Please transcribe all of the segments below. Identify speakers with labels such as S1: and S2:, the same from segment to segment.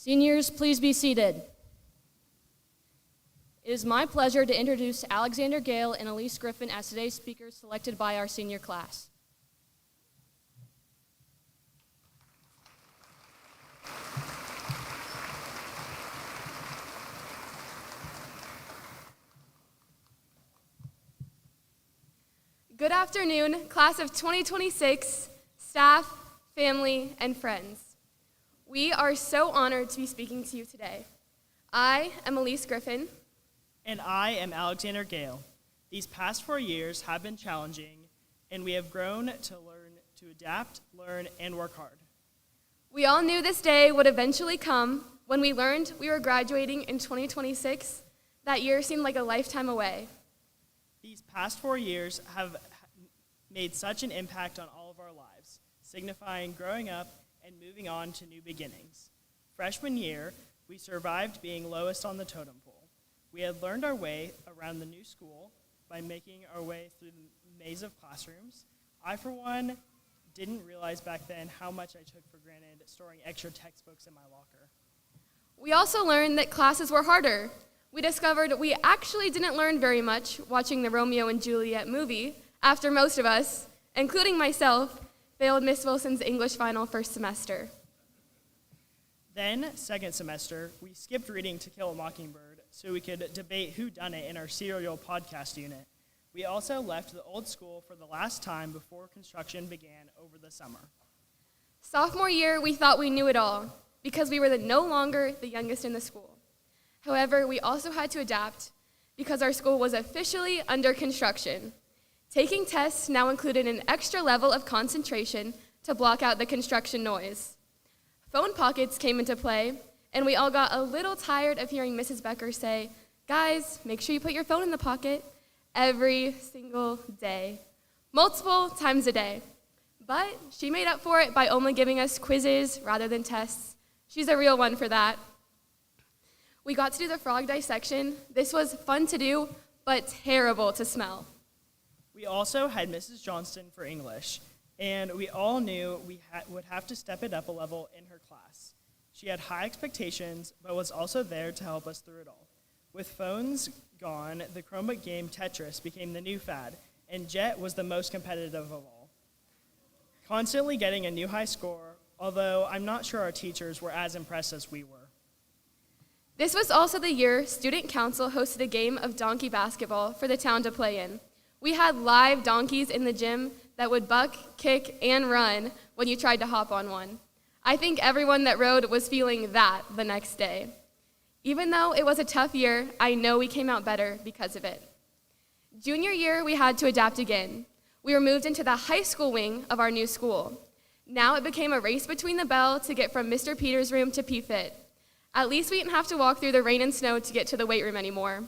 S1: Seniors, please be seated. It is my pleasure to introduce Alexander Gale and Elise Griffin as today's speakers selected by our senior class.
S2: Good afternoon, class of 2026, staff, family, and friends. We are so honored to be speaking to you today. I am Elise Griffin.
S3: And I am Alexander Gale. These past 4 years have been challenging, and we have grown to learn to adapt, learn, and work hard.
S2: We all knew this day would eventually come. When we learned we were graduating in 2026, that year seemed like a lifetime away.
S3: These past 4 years have made such an impact on all of our lives, signifying growing up and moving on to new beginnings. Freshman year, we survived being lowest on the totem pole. We had learned our way around the new school by making our way through the maze of classrooms. I, for one, didn't realize back then how much I took for granted storing extra textbooks in my locker.
S2: We also learned that classes were harder. We discovered we actually didn't learn very much watching the Romeo and Juliet movie after most of us, including myself, failed Miss Wilson's English final first semester.
S3: Then, second semester, we skipped reading To Kill a Mockingbird so we could debate whodunit in our serial podcast unit. We also left the old school for the last time before construction began over the summer.
S2: Sophomore year, we thought we knew it all because we were no longer the youngest in the school. However, we also had to adapt because our school was officially under construction. Taking tests now included an extra level of concentration to block out the construction noise. Phone pockets came into play, and we all got a little tired of hearing Mrs. Becker say, "Guys, make sure you put your phone in the pocket," every single day, multiple times a day. But she made up for it by only giving us quizzes rather than tests. She's a real one for that. We got to do the frog dissection. This was fun to do, but terrible to smell.
S3: We also had Mrs. Johnston for English, and we all knew we would have to step it up a level in her class. She had high expectations, but was also there to help us through it all. With phones gone, the Chromebook game Tetris became the new fad, and Jet was the most competitive of all. Constantly getting a new high score, although I'm not sure our teachers were as impressed as we were.
S2: This was also the year Student Council hosted a game of donkey basketball for the town to play in. We had live donkeys in the gym that would buck, kick, and run when you tried to hop on one. I think everyone that rode was feeling that the next day. Even though it was a tough year, I know we came out better because of it. Junior year, we had to adapt again. We were moved into the high school wing of our new school. Now it became a race between the bell to get from Mr. Peters' room to P-Fit. At least we didn't have to walk through the rain and snow to get to the weight room anymore.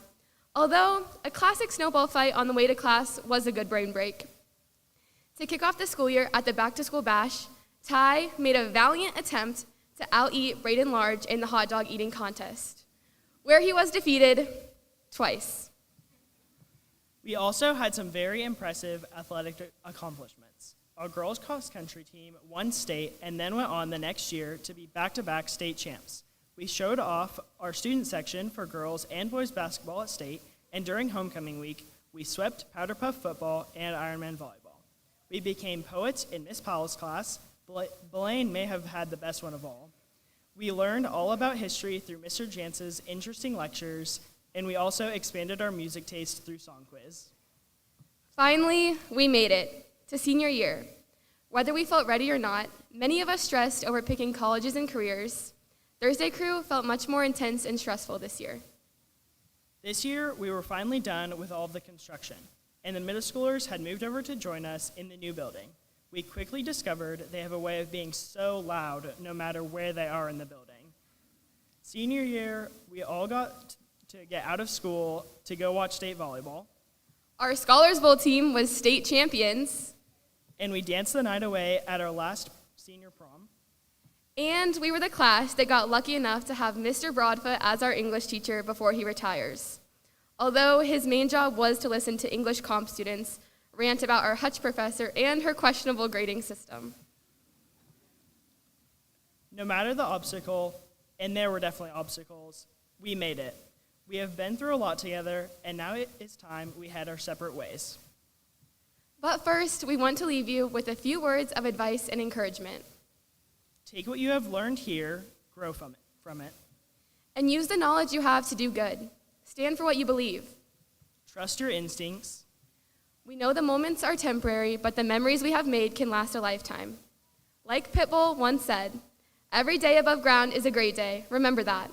S2: Although, a classic snowball fight on the way to class was a good brain break. To kick off the school year at the back-to-school bash, Ty made a valiant attempt to out-eat Braden Large in the hot dog eating contest, where he was defeated twice.
S3: We also had some very impressive athletic accomplishments. Our girls' cross-country team won state and then went on the next year to be back-to-back state champs. We showed off our student section for girls and boys basketball at state, and during homecoming week, we swept Powder Puff football and Ironman volleyball. We became poets in Miss Powell's class. Blaine may have had the best one of all. We learned all about history through Mr. Jance's interesting lectures, and we also expanded our music taste through Song Quiz.
S2: Finally, we made it to senior year. Whether we felt ready or not, many of us stressed over picking colleges and careers. Thursday crew felt much more intense and stressful this year.
S3: This year, we were finally done with all of the construction, and the middle schoolers had moved over to join us in the new building. We quickly discovered they have a way of being so loud no matter where they are in the building. Senior year, we all got to get out of school to go watch state volleyball.
S2: Our Scholars Bowl team was state champions.
S3: And we danced the night away at our last senior prom.
S2: And we were the class that got lucky enough to have Mr. Broadfoot as our English teacher before he retires. Although his main job was to listen to English comp students rant about our Hutch professor and her questionable grading system.
S3: No matter the obstacle, and there were definitely obstacles. We made it. We have been through a lot together, and now it is time we head our separate ways.
S2: But first, we want to leave you with a few words of advice and encouragement.
S3: Take what you have learned here, grow from it.
S2: And use the knowledge you have to do good. Stand for what you believe.
S3: Trust your instincts.
S2: We know the moments are temporary, but the memories we have made can last a lifetime. Like Pitbull once said, every day above ground is a great day. Remember that.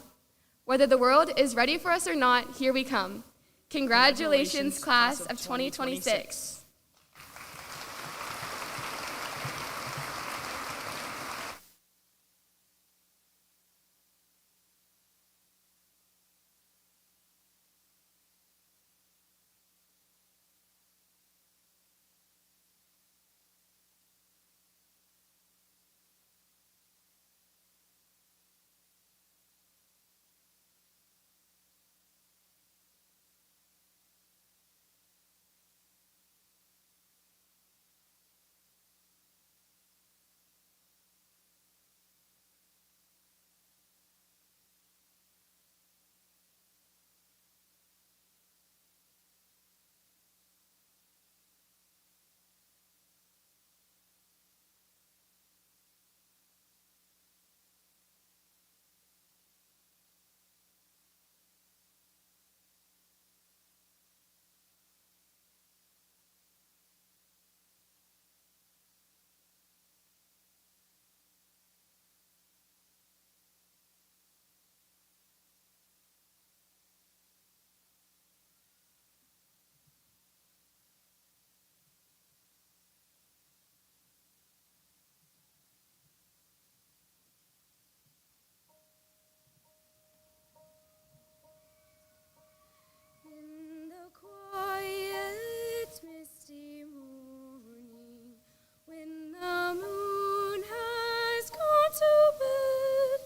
S2: Whether the world is ready for us or not, here we come. Congratulations, class of 2026.
S4: In the quiet, misty morning, when the moon has gone to bed,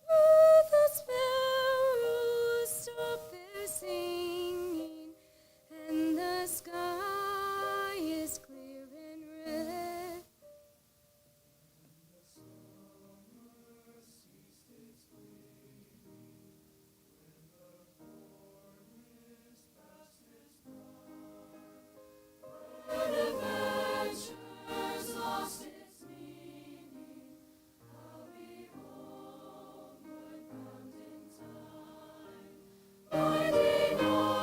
S4: will the sparrows stop their singing, and the sky is clear and red? Adventure's lost its meaning. I'll be homeward bound in time, finding all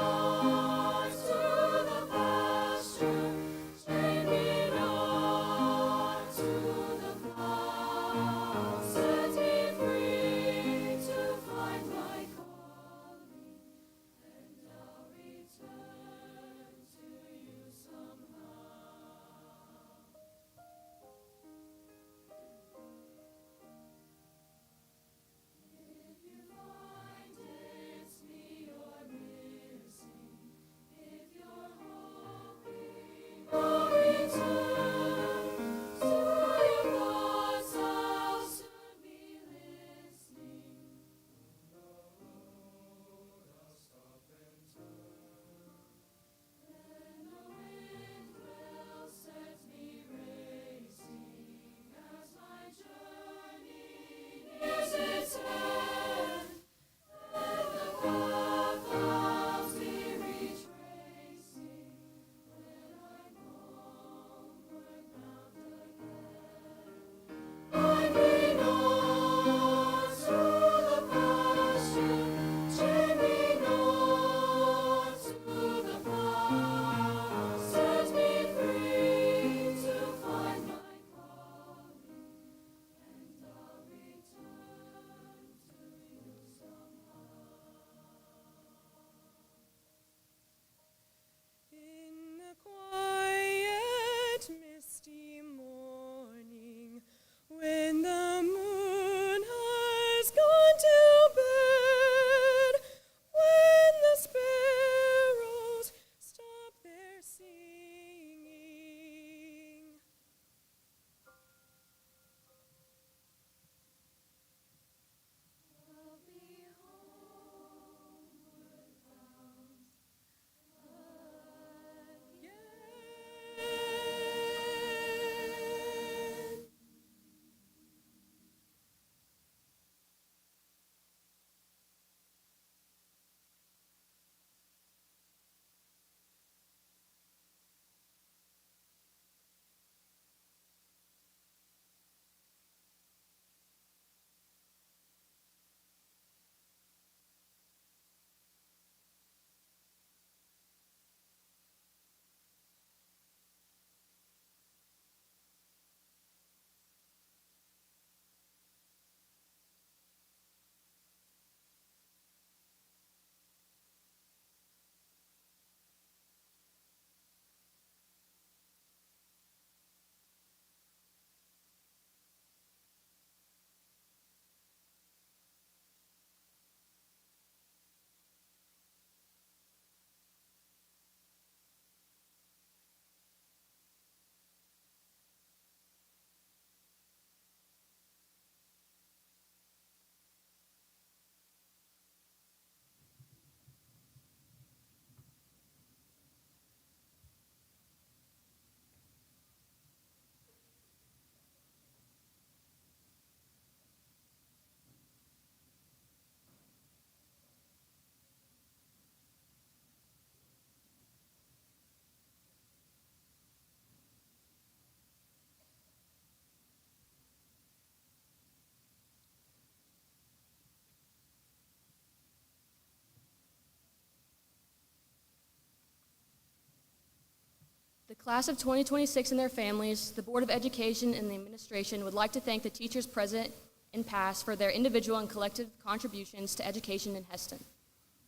S1: The class of 2026 and their families, the Board of Education, and the administration would like to thank the teachers present and past for their individual and collective contributions to education in Hesston.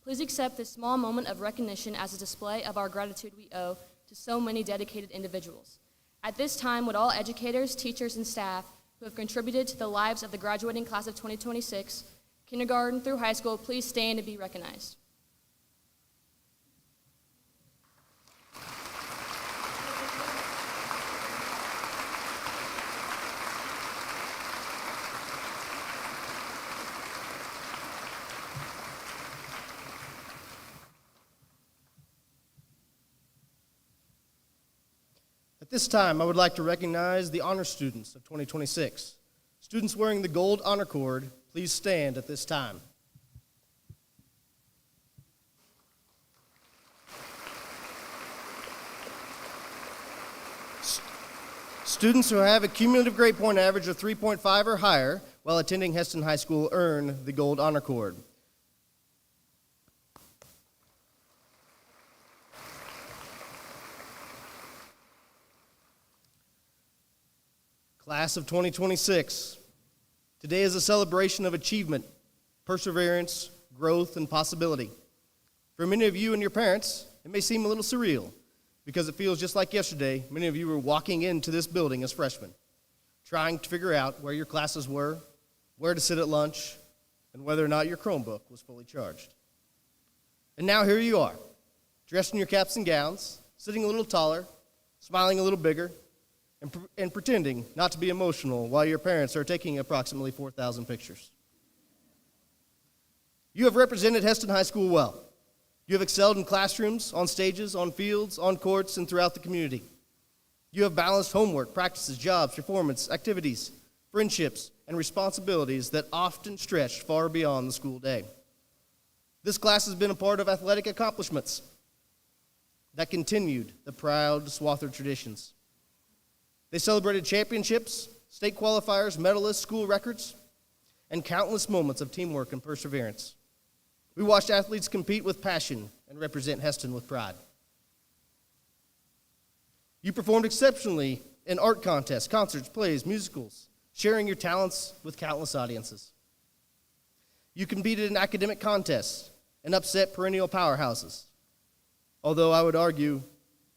S1: Please accept this small moment of recognition as a display of our gratitude we owe to so many dedicated individuals. At this time, would all educators, teachers, and staff who have contributed to the lives of the graduating class of 2026, kindergarten through high school, please stand and be recognized.
S5: At this time, I would like to recognize the honor students of 2026. Students wearing the gold honor cord, please stand at this time. Students who have a cumulative grade point average of 3.5 or higher while attending Hesston High School earn the gold honor cord. Class of 2026, today is a celebration of achievement, perseverance, growth, and possibility. For many of you and your parents, it may seem a little surreal because it feels just like yesterday. Many of you were walking into this building as freshmen, trying to figure out where your classes were, where to sit at lunch, and whether or not your Chromebook was fully charged. And now here you are, dressed in your caps and gowns, sitting a little taller, smiling a little bigger, and pretending not to be emotional while your parents are taking approximately 4,000 pictures. You have represented Hesston High School well. You have excelled in classrooms, on stages, on fields, on courts, and throughout the community. You have balanced homework, practices, jobs, performance, activities, friendships, and responsibilities that often stretch far beyond the school day. This class has been a part of athletic accomplishments that continued the proud Swather traditions. They celebrated championships, state qualifiers, medalists, school records, and countless moments of teamwork and perseverance. We watched athletes compete with passion and represent Hesston with pride. You performed exceptionally in art contests, concerts, plays, musicals, sharing your talents with countless audiences. You competed in academic contests and upset perennial powerhouses, although I would argue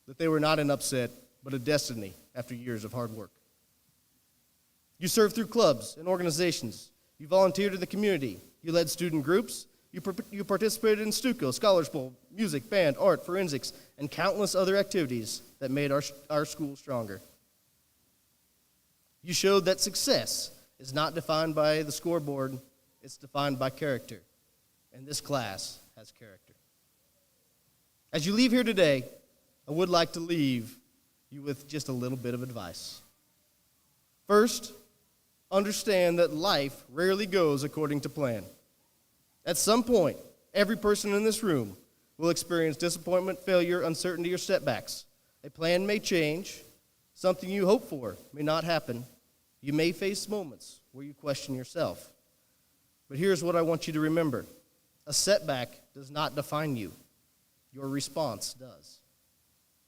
S5: that they were not an upset, but a destiny after years of hard work. You served through clubs and organizations. You volunteered in the community. You led student groups. You participated in Stuco, Scholars Bowl, music, band, art, forensics, and countless other activities that made our school stronger. You showed that success is not defined by the scoreboard, it's defined by character. And this class has character. As you leave here today, I would like to leave you with just a little bit of advice. First, understand that life rarely goes according to plan. At some point, every person in this room will experience disappointment, failure, uncertainty, or setbacks. A plan may change. Something you hope for may not happen. You may face moments where you question yourself. But here's what I want you to remember. A setback does not define you. Your response does.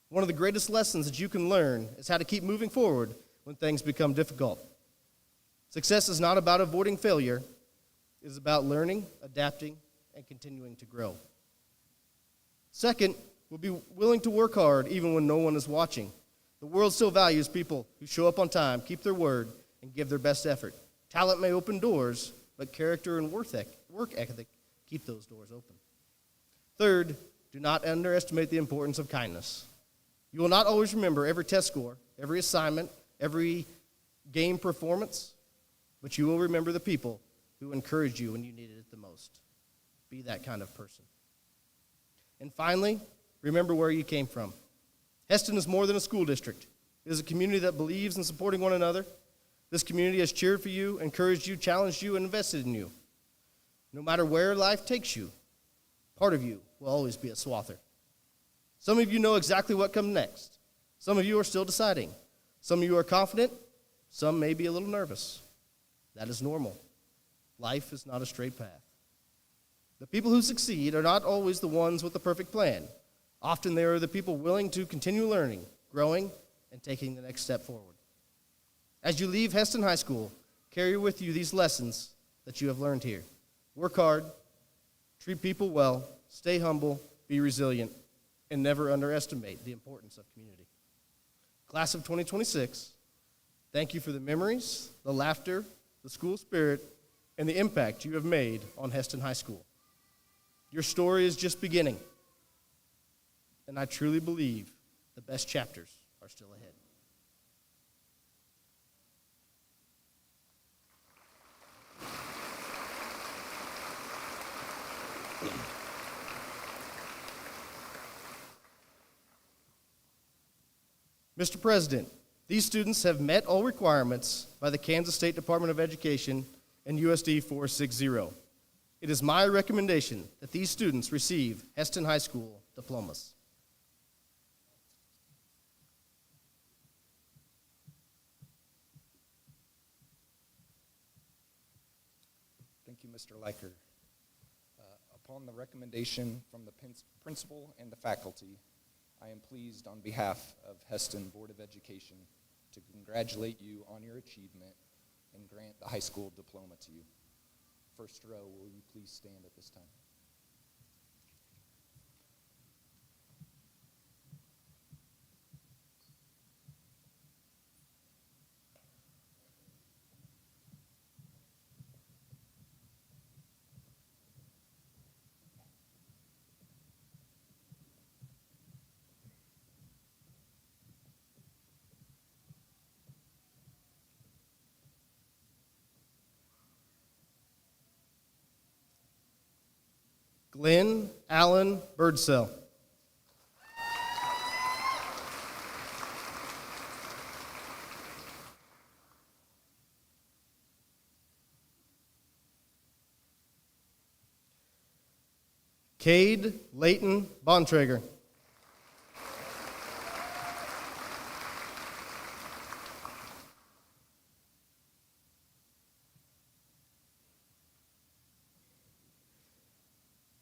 S5: One of the greatest lessons that you can learn is how to keep moving forward when things become difficult. Success is not about avoiding failure. It is about learning, adapting, and continuing to grow. Second, we'll be willing to work hard even when no one is watching. The world still values people who show up on time, keep their word, and give their best effort. Talent may open doors, but character and work ethic keep those doors open. Third, do not underestimate the importance of kindness. You will not always remember every test score, every assignment, every game performance, but you will remember the people who encouraged you when you needed it the most. Be that kind of person. And finally, remember where you came from. Hesston is more than a school district. It is a community that believes in supporting one another. This community has cheered for you, encouraged you, challenged you, and invested in you. No matter where life takes you, part of you will always be a Swather. Some of you know exactly what comes next. Some of you are still deciding. Some of you are confident. Some may be a little nervous. That is normal. Life is not a straight path. The people who succeed are not always the ones with the perfect plan. Often they are the people willing to continue learning, growing, and taking the next step forward. As you leave Hesston High School, carry with you these lessons that you have learned here. Work hard, treat people well, stay humble, be resilient, and never underestimate the importance of community. Class of 2026, thank you for the memories, the laughter, the school spirit, and the impact you have made on Hesston High School. Your story is just beginning, and I truly believe the best chapters are still ahead. Mr. President, these students have met all requirements by the Kansas State Department of Education and USD 460. It is my recommendation that these students receive Hesston High School diplomas.
S6: Thank you, Mr. Leiker. Upon the recommendation from the principal and the faculty, I am pleased on behalf of Hesston Board of Education to congratulate you on your achievement and grant the high school diploma to you. First row, will you please stand at this time?
S5: Glenn Allen Birdsell. Cade Leighton Bontrager.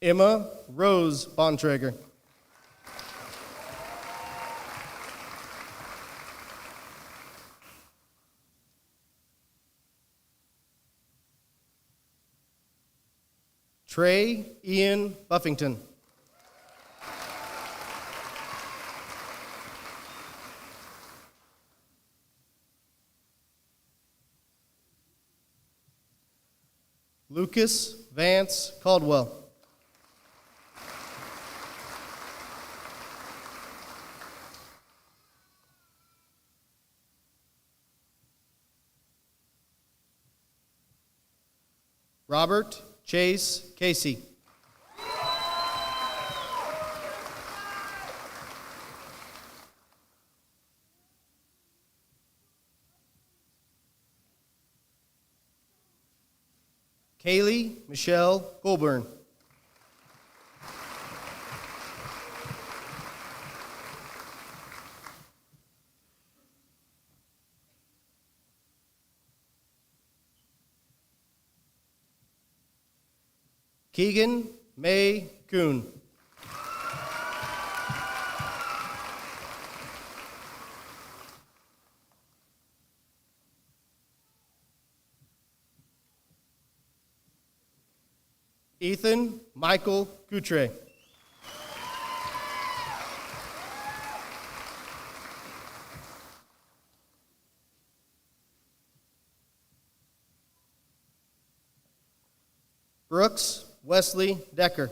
S5: Emma Rose Bontrager. Trey Ian Buffington. Lucas Vance Caldwell. Robert Chase Casey. Kaylee Michelle Colburn. Keegan May Kuhn. Ethan Michael Goutre. Brooks Wesley Decker.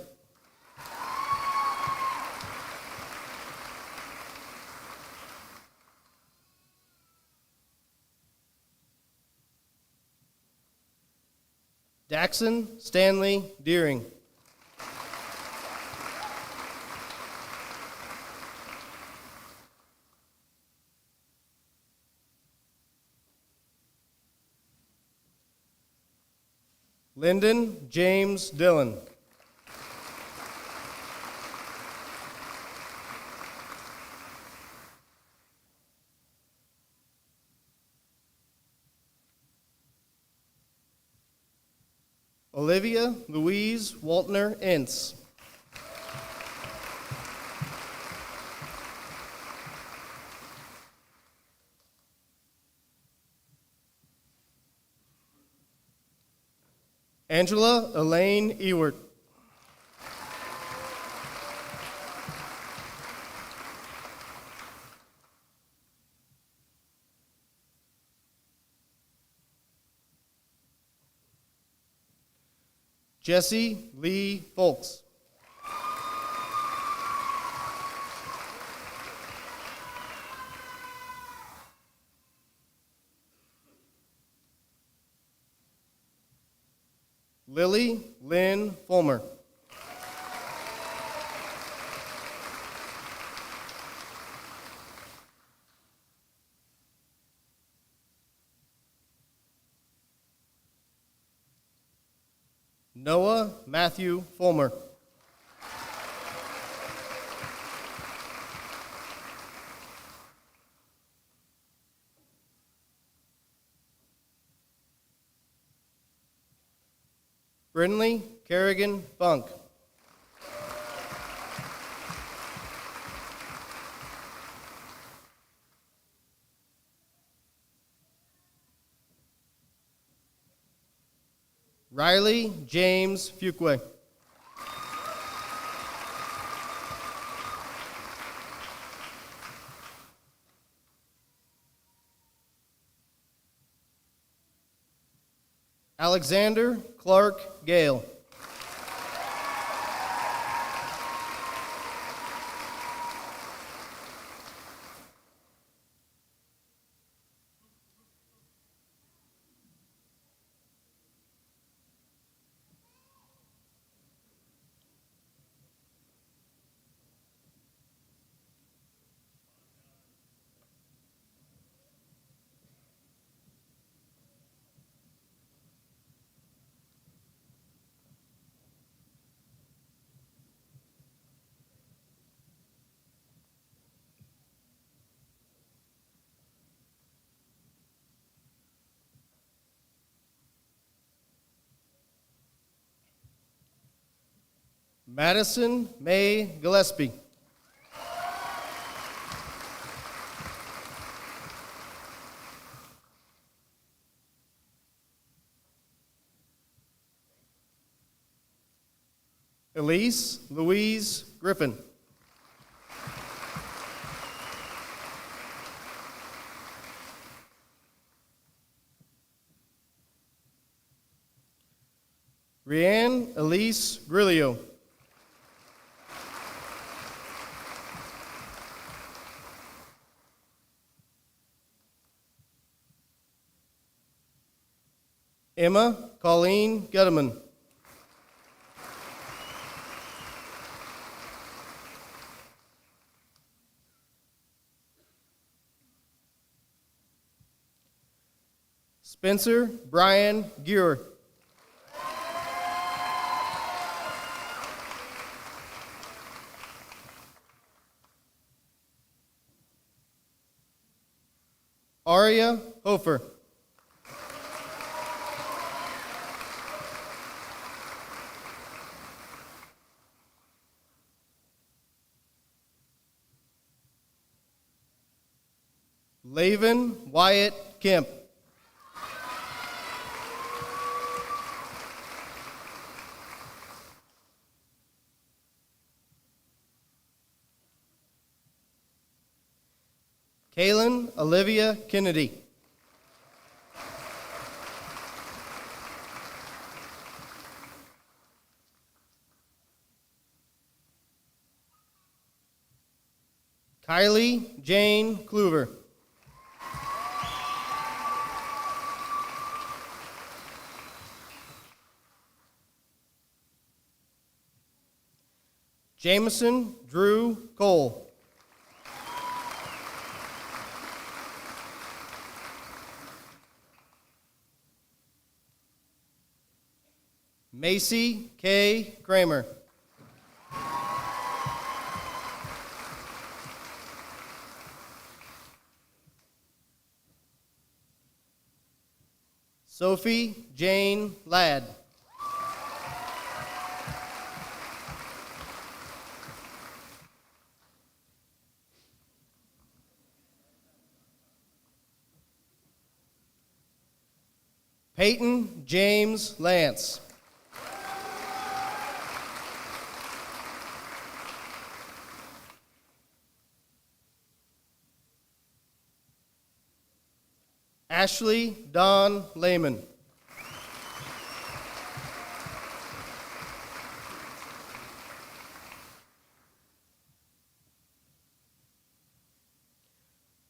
S5: Daxon Stanley Deering. Lyndon James Dillon. Olivia Louise Waltner Ince. Angela Elaine Ewert. Jesse Lee Folks. Lily Lynn Fulmer. Noah Matthew Fulmer. Brinley Kerrigan Funk. Riley James Fuqua. Alexander Clark Gale. Madison May Gillespie. Elise Louise Griffin. Rianne Elise Grillo. Emma Colleen Gutterman. Spencer Brian Gear. Aria Hofer. Laven Wyatt Kemp. Kaylin Olivia Kennedy. Kylie Jane Kluver. Jameson Drew Cole. Macy K. Kramer. Sophie Jane Ladd. Peyton James Lance. Ashley Dawn Lehman.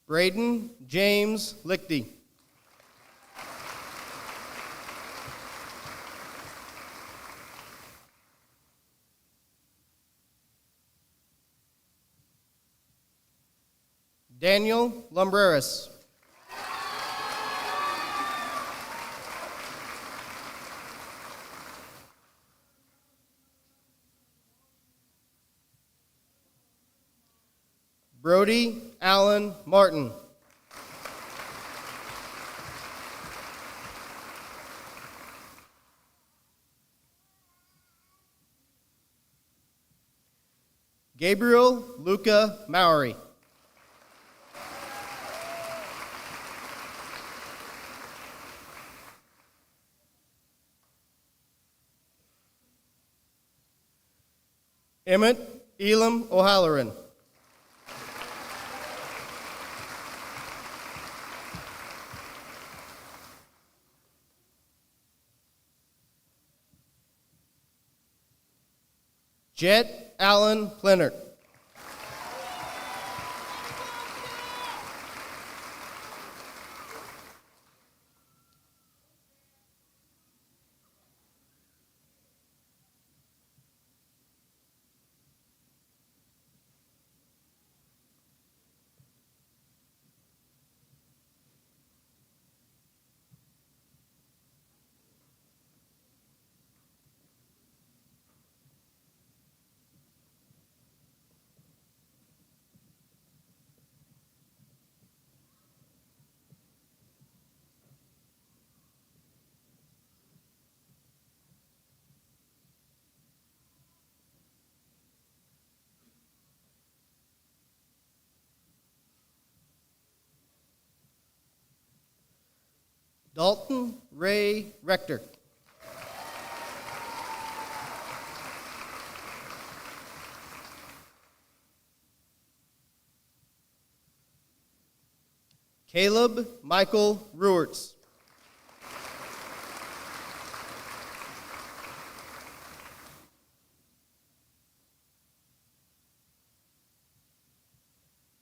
S5: Braden James Lichty. Daniel Lumbreras. Brody Allen Martin. Gabriel Luca Maury. Emmett Elam O'Halloran. Jet Allen Plenert. Dalton Ray Rector. Caleb Michael Ruerts.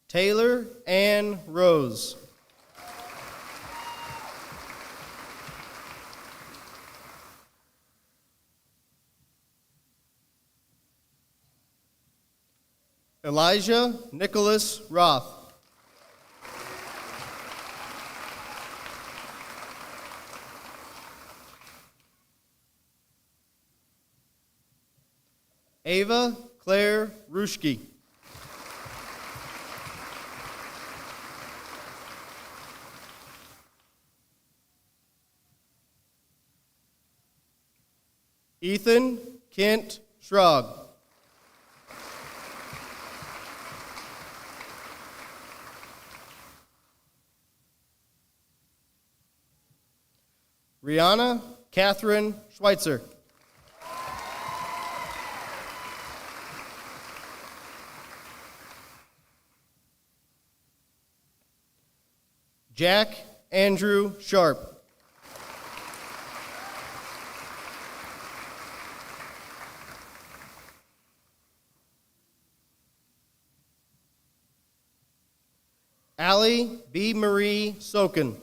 S5: Taylor Ann Rose. Elijah Nicholas Roth. Ava Claire Ruschke. Ethan Kent Schrog. Rihanna Catherine Schweitzer. Jack Andrew Sharp. Allie B. Marie Soken.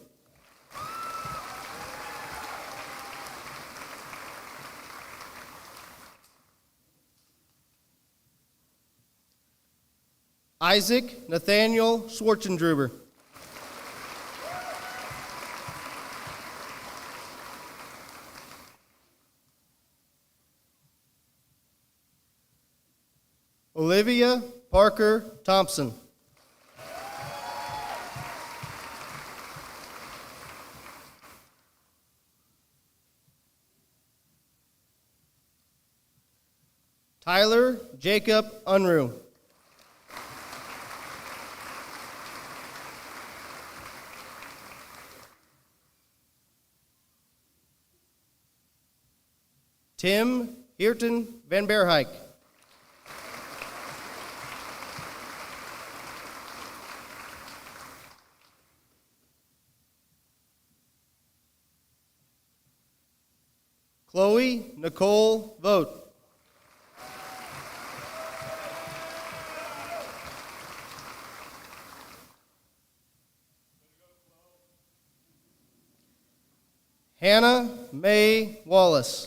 S5: Isaac Nathaniel Schwartzendruber. Olivia Parker Thompson. Tyler Jacob Unruh. Tim Heerton Van Berhijk. Chloe Nicole Vogt. Hannah Mae Wallace.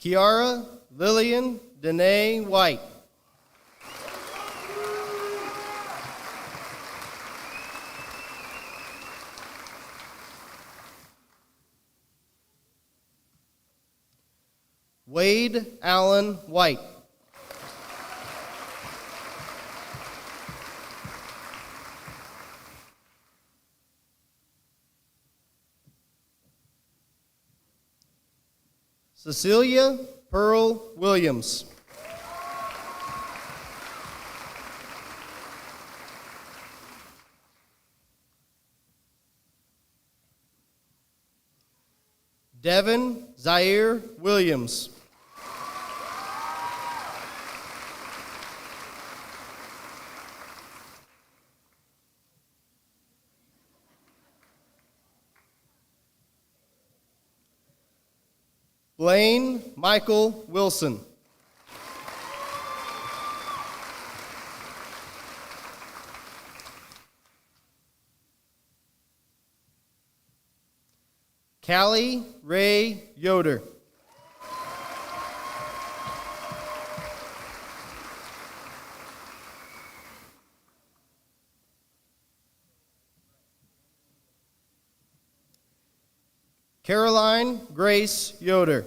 S5: Kiara Lillian Danae White. Wade Allen White. Cecilia Pearl Williams. Devin Zaire Williams. Blaine Michael Wilson. Callie Ray Yoder. Caroline Grace Yoder.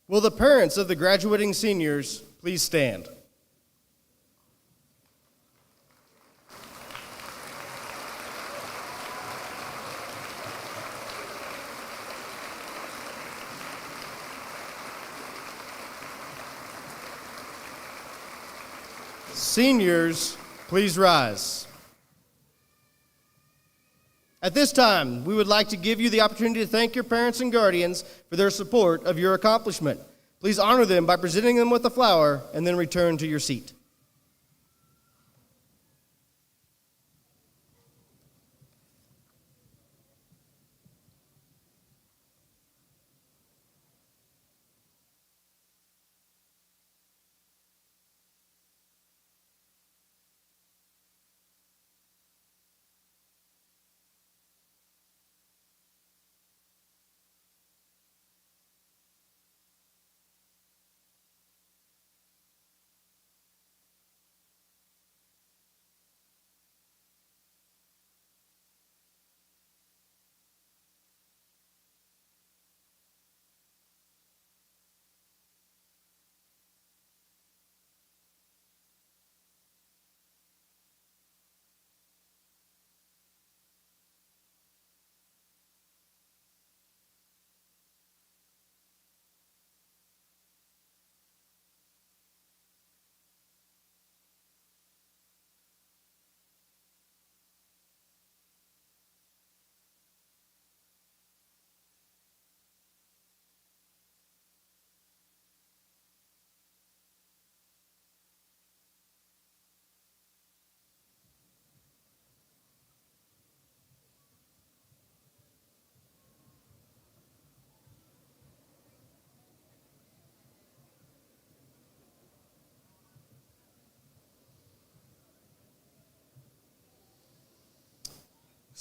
S5: Will the parents of the graduating seniors please stand? Seniors, please rise. At this time, we would like to give you the opportunity to thank your parents and guardians for their support of your accomplishment. Please honor them by presenting them with a flower and then return to your seat.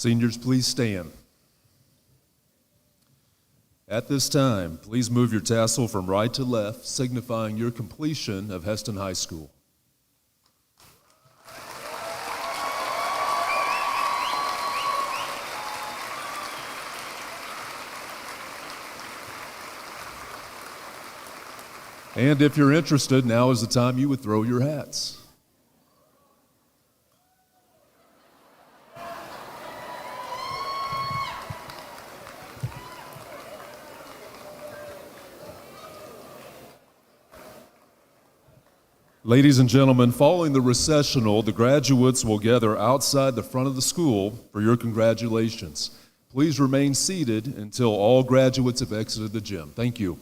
S7: Seniors, please stand. At this time, please move your tassel from right to left, signifying your completion of Hesston High School. And if you're interested, now is the time you would throw your hats. Ladies and gentlemen, following the recessional, the graduates will gather outside the front of the school for your congratulations. Please remain seated until all graduates have exited the gym. Thank you.